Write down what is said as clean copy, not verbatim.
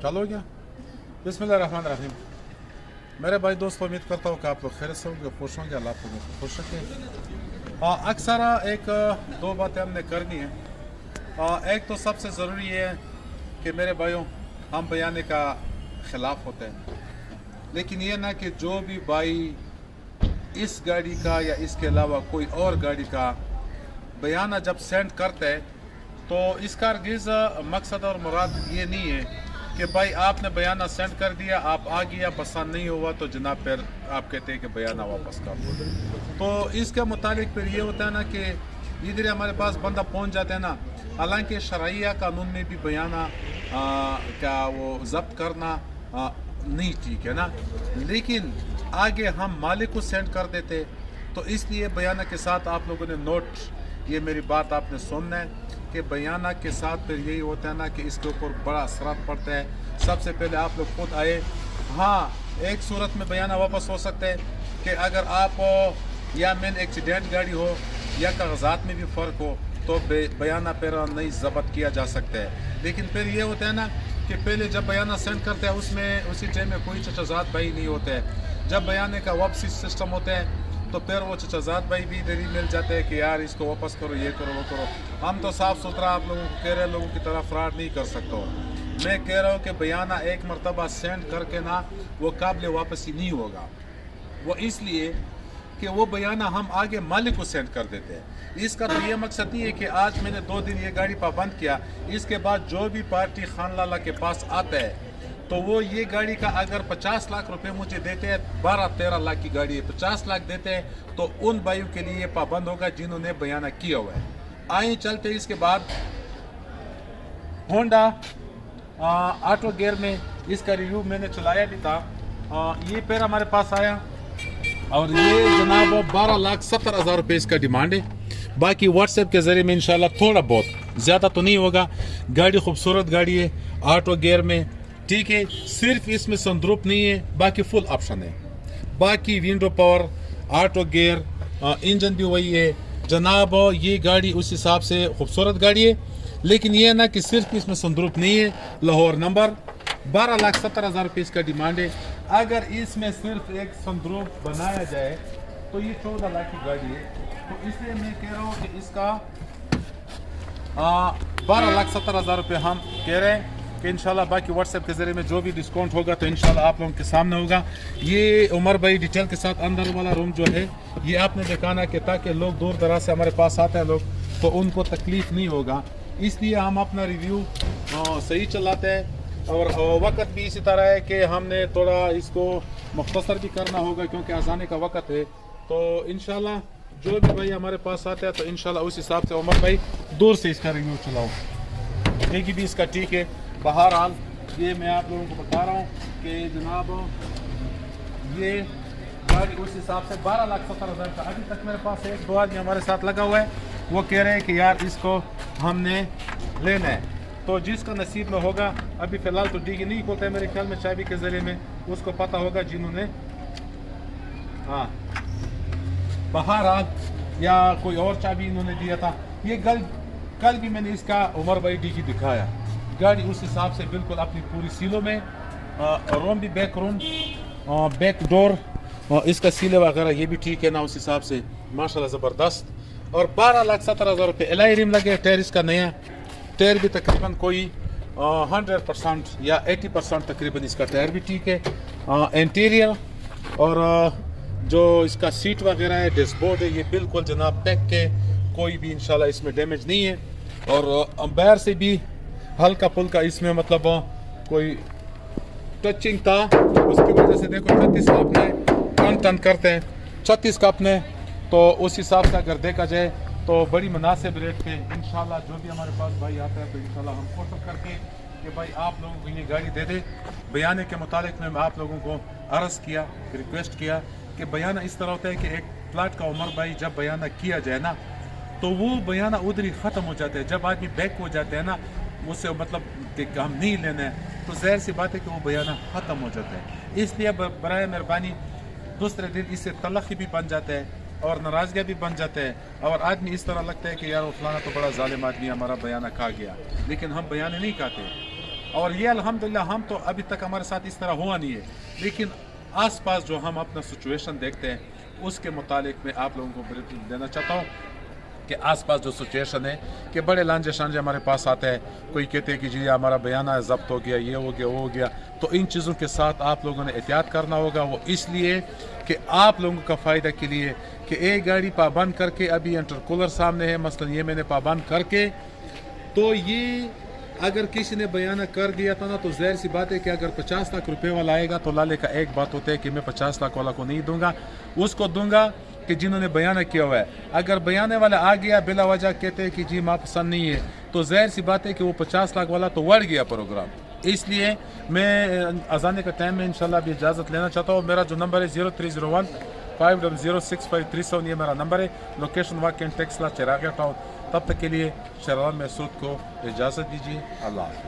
چلو گیا بسم اللہ الرحمن الرحیم میرے بھائی دوستوں امید کرتا ہوں کہ آپ لوگ خیریت سے ہوں گے خوش ہوں گے اللہ آپ کو خوش رکھے اکثر ایک دو باتیں ہم نے کرنی ہے ایک تو سب سے ضروری ہے کہ میرے بھائیوں ہم بیانے کا خلاف ہوتے ہیں لیکن یہ نہ کہ جو بھی بھائی اس گاڑی کا یا اس کے علاوہ کوئی اور گاڑی کا بیانہ جب سینڈ کرتے ہیں تو اس کا ہرگز مقصد اور مراد یہ نہیں ہے کہ بھائی آپ نے بیانہ سینڈ کر دیا آپ آ گیا پسند نہیں ہوا تو جناب پھر آپ کہتے ہیں کہ بیانہ واپس کر دو تو اس کے متعلق پھر یہ ہوتا ہے نا کہ ادھر ہمارے پاس بندہ پہنچ جاتے ہیں نا حالانکہ شرعیہ قانون میں بھی بیانہ کا وہ ضبط کرنا نہیں ٹھیک ہے نا لیکن آگے ہم مالک کو سینڈ کر دیتے تو اس لیے بیانہ کے ساتھ آپ لوگوں نے نوٹ یہ میری بات آپ نے سننا ہے کہ بیانہ کے ساتھ پھر یہی ہوتا ہے نا کہ اس کے اوپر بڑا اثرات پڑتا ہے سب سے پہلے آپ لوگ خود آئے ہاں ایک صورت میں بیانہ واپس ہو سکتا ہے کہ اگر آپ یا مین ایکسیڈنٹ گاڑی ہو یا کاغذات میں بھی فرق ہو تو بیانہ پھر نہیں ضبط کیا جا سکتا ہے لیکن پھر یہ ہوتا ہے نا کہ پہلے جب بیانہ سینڈ کرتے ہیں اس میں اسی ٹائم میں کوئی چچازات بھائی نہیں ہوتے ہیں جب بیانے کا واپسی سسٹم ہوتا ہے تو پھر وہ چچازات بھائی بھی ادھر ہی مل جاتے ہیں کہ یار اس کو واپس کرو یہ کرو وہ کرو ہم تو صاف ستھرا آپ لوگوں کو کہہ رہے لوگوں کی طرح فراڈ نہیں کر سکتا ہوں میں کہہ رہا ہوں کہ بیانہ ایک مرتبہ سینڈ کر کے نا وہ قابل واپسی نہیں ہوگا وہ اس لیے کہ وہ بیانہ ہم آگے مالک کو سینڈ کر دیتے ہیں اس کا تو یہ مقصد نہیں ہے کہ آج میں نے 2 دن یہ گاڑی پابند کیا اس کے بعد جو بھی پارٹی خان لالا کے پاس آتا ہے تو وہ یہ گاڑی کا اگر 50 لاکھ روپے مجھے دیتے ہیں 12-13 لاکھ کی گاڑی ہے 50 لاکھ دیتے ہیں تو ان بھائیوں کے لیے یہ پابند ہوگا جنہوں نے بیانہ کیا ہوا ہے آئیں چلتے اس کے بعد ہونڈا آٹو گیئر میں اس کا ریویو میں نے چلایا بھی تھا یہ پھر ہمارے پاس آیا اور یہ جناب 12,70,000 روپے اس کا ڈیمانڈ ہے باقی واٹس ایپ کے ذریعے میں انشاءاللہ تھوڑا بہت زیادہ تو نہیں ہوگا گاڑی خوبصورت گاڑی ہے آٹو گیئر میں ٹھیک ہے صرف اس میں سنروپ نہیں ہے باقی فل آپشن ہے باقی window power auto gear engine بھی وہی ہے جناب یہ گاڑی اس حساب سے خوبصورت گاڑی ہے لیکن یہ نا کہ صرف اس میں سنروپ نہیں ہے لاہور نمبر 12,70,000 روپے اس کا ڈیمانڈ ہے اگر اس میں صرف ایک سنروپ بنایا جائے تو یہ 14 لاکھ کی گاڑی ہے تو اس لیے میں کہہ رہا ہوں کہ اس کا 12,70,000 روپے ہم کہہ رہے ہیں کہ انشاءاللہ باقی واٹس ایپ کے ذریعے میں جو بھی ڈسکاؤنٹ ہوگا تو انشاءاللہ آپ لوگوں کے سامنے ہوگا یہ عمر بھائی ڈیٹیل کے ساتھ اندر والا روم جو ہے یہ آپ نے دکھانا کہ تاکہ لوگ دور دراز سے ہمارے پاس آتے ہیں لوگ تو ان کو تکلیف نہیں ہوگا اس لیے ہم اپنا ریویو صحیح چلاتے ہیں اور وقت بھی اسی طرح ہے کہ ہم نے تھوڑا اس کو مختصر بھی کرنا ہوگا کیونکہ آزانے کا وقت ہے تو انشاءاللہ جو بھی بھائی ہمارے پاس آتے ہیں تو انشاءاللہ اس حساب سے عمر بھائی دور سے اس کا ریویو چلاؤں دیکھیے بھی اس کا ٹھیک ہے بہرحال یہ میں آپ لوگوں کو بتا رہا ہوں کہ جناب یہ گاڑی اس حساب سے 12,70,000 کا ابھی تک میرے پاس ایک 2 آدمی ہمارے ساتھ لگا ہوا ہے وہ کہہ رہے ہیں کہ یار اس کو ہم نے لینا ہے تو جس کا نصیب میں ہوگا ابھی فی الحال تو ڈیگی نہیں کھولتا ہے میرے خیال میں چابی کے ذریعے میں اس کو پتہ ہوگا جنہوں نے ہاں بہرحال یا کوئی اور چابی انہوں نے دیا تھا یہ کل بھی میں نے اس کا عمر بھائی ڈیگی دکھایا گاڑی اس حساب سے بالکل اپنی پوری سیلوں میں روم بھی بیک ڈور اس کا سیلے وغیرہ یہ بھی ٹھیک ہے نا اس حساب سے ماشاءاللہ زبردست اور 12,70,000 روپے الائی ریم لگے ٹائر اس کا نیا ٹائر بھی تقریباً کوئی 100% یا 80% تقریباً اس کا ٹائر بھی ٹھیک ہے انٹیریئر اور جو اس کا سیٹ وغیرہ ہے ڈیش بورڈ ہے یہ بالکل جناب پیک کے کوئی بھی انشاءاللہ اس میں ڈیمیج نہیں ہے اور باہر سے بھی ہلکا پھلکا اس میں مطلب کوئی ٹچنگ تھا اس کی وجہ سے دیکھو 36 کا اپنے ٹن کرتے ہیں 36 کا اپنے تو اس حساب سے اگر دیکھا جائے تو بڑی مناسب ریٹ پہ انشاءاللہ جو بھی ہمارے پاس بھائی آتا ہے تو انشاءاللہ ہم کوشش کر کے کہ بھائی آپ لوگوں کو یہ گاڑی دے دے بیانے کے متعلق میں آپ لوگوں کو عرض کیا ریکویسٹ کیا کہ بیانہ اس طرح ہوتا ہے کہ ایک پلاٹ کا عمر بھائی جب بیانہ کیا جائے نا تو وہ بیانہ ادھر ہی ختم ہو جاتا ہے جب آدمی بیک ہو جاتے ہیں نا اس سے مطلب کہ ہم نہیں لینا ہے تو ظاہر سی بات ہے کہ وہ بیانہ ختم ہو جاتا ہے اس لیے برائے مہربانی دوسرے دن اس سے تلخی بھی بن جاتا ہے اور ناراضگیاں بھی بن جاتے ہیں اور آدمی اس طرح لگتا ہے کہ یار وہ فلانا تو بڑا ظالم آدمی ہمارا بیانہ کھا گیا لیکن ہم بیانہ نہیں کھاتے اور یہ الحمدللہ ہم تو ابھی تک ہمارے ساتھ اس طرح ہوا نہیں ہے، لیکن آس پاس جو ہم اپنا سچویشن دیکھتے ہیں اس کے متعلق میں آپ لوگوں کو بریف دینا چاہتا ہوں کہ آس پاس جو سچویشن ہے کہ بڑے لانجے شانجے ہمارے پاس آتے ہیں، کوئی کہتے ہیں کہ جی ہمارا بیانہ ضبط ہو گیا، یہ ہو گیا، وہ ہو گیا، تو ان چیزوں کے ساتھ آپ لوگوں نے احتیاط کرنا ہوگا، وہ اس لیے کہ آپ لوگوں کا فائدہ کے لیے کہ ایک گاڑی پابند کر کے، ابھی انٹرکولر سامنے ہے مثلا، یہ میں نے پابند کر کے، تو یہ اگر کسی نے بیانہ کر دیا تھا نا تو ظاہر سی بات ہے کہ اگر 50 لاکھ روپے والا آئے گا تو لالے کا ایک بات ہوتا ہے کہ میں 50 لاکھ والا کو نہیں دوں گا، اس کو دوں گا کہ جنہوں نے بیانہ کیا ہوا ہے۔ اگر بیانے والا آ گیا بلا وجہ کہتے ہیں کہ جی ماں پسند نہیں ہے، تو ظاہر سی بات ہے کہ وہ 50 لاکھ والا تو وڑ گیا پروگرام۔ اس لیے میں اذانے کا ٹائم میں انشاءاللہ ابھی اجازت لینا چاہتا ہوں۔ میرا جو نمبر ہے 0301 5006537 یہ میرا نمبر ہے، لوکیشن واقع ٹیکسلا چراغیہ ٹاؤن۔ تب تک کے لیے شہران محسود کو اجازت دیجیے، اللہ حافظ۔